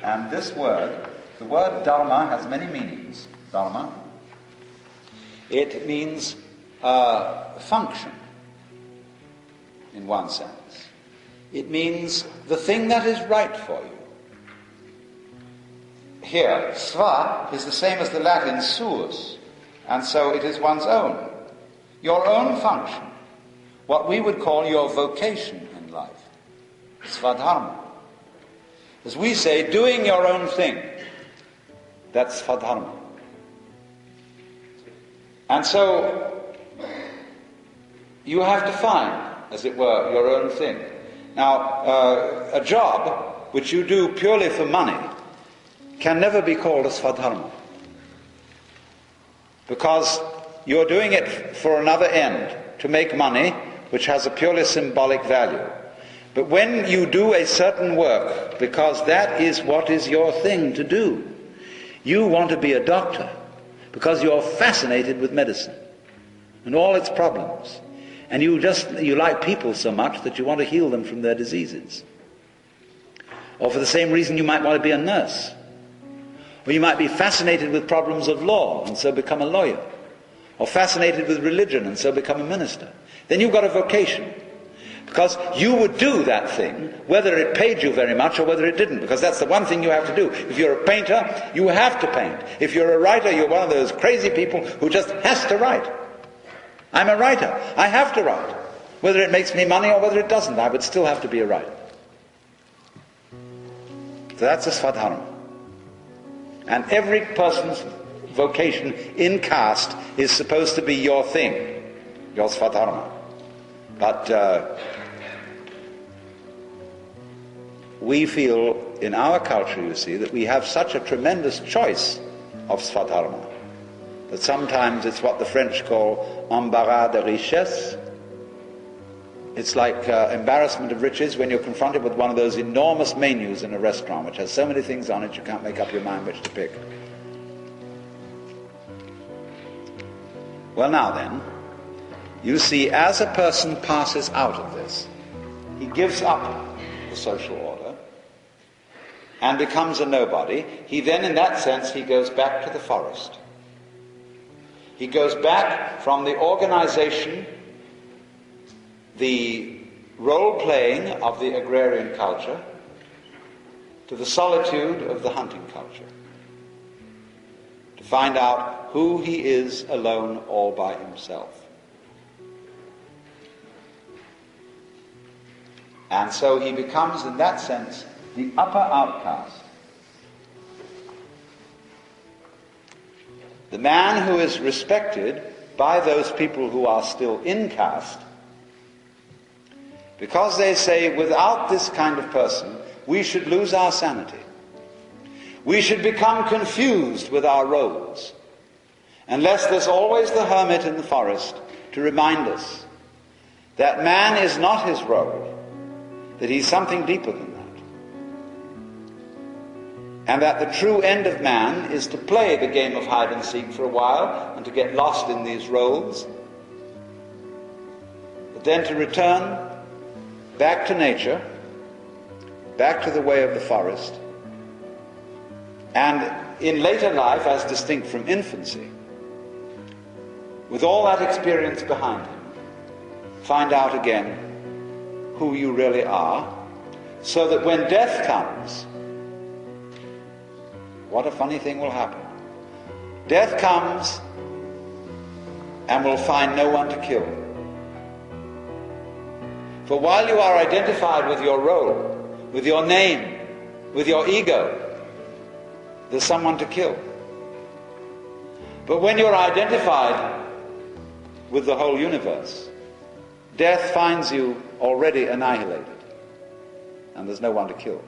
And this word, the word dharma, has many meanings. Dharma. It means function, in one sense. It means the thing that is right for you. Here, sva is the same as the Latin suus, and so it is one's own. Your own function, what we would call your vocation in life. Svadharma. As we say, doing your own thing. That's svadharma. And so, you have to find, as it were, your own thing. Now, a job which you do purely for money can never be called a svadharma. Because you're doing it for another end, to make money, which has a purely symbolic value. But when you do a certain work, because that is what is your thing to do, you want to be a doctor, because you're fascinated with medicine and all its problems. And you like people so much that you want to heal them from their diseases. Or for the same reason you might want to be a nurse. Or you might be fascinated with problems of law and so become a lawyer. Or fascinated with religion and so become a minister. Then you've got a vocation. Because you would do that thing whether it paid you very much or whether it didn't. Because that's the one thing you have to do. If you're a painter, you have to paint. If you're a writer, you're one of those crazy people who just has to write. I'm a writer. I have to write. Whether it makes me money or whether it doesn't, I would still have to be a writer. So that's a svadharma. And every person's vocation in caste is supposed to be your thing, your svadharma. But we feel in our culture, you see, that we have such a tremendous choice of svadharma that sometimes it's what the French call embarras de richesse. It's like embarrassment of riches when you're confronted with one of those enormous menus in a restaurant which has so many things on it you can't make up your mind which to pick. Well, now then, you see, as a person passes out of this, he gives up the social order and becomes a nobody. He then, in that sense, he goes back to the forest. He goes back from the organization, the role-playing of the agrarian culture, to the solitude of the hunting culture, to find out who he is alone all by himself. And so he becomes, in that sense, the upper outcast. The man who is respected by those people who are still in caste, because they say, without this kind of person, we should lose our sanity. We should become confused with our roles, unless there's always the hermit in the forest to remind us that man is not his role, that he's something deeper than that. And that the true end of man is to play the game of hide and seek for a while and to get lost in these roles, but then to return back to nature, back to the way of the forest, and in later life, as distinct from infancy, with all that experience behind him, find out again who you really are, so that when death comes, what a funny thing will happen. Death comes and will find no one to kill. For while you are identified with your role, with your name, with your ego, there's someone to kill. But when you're identified with the whole universe, death finds you already annihilated, and there's no one to kill.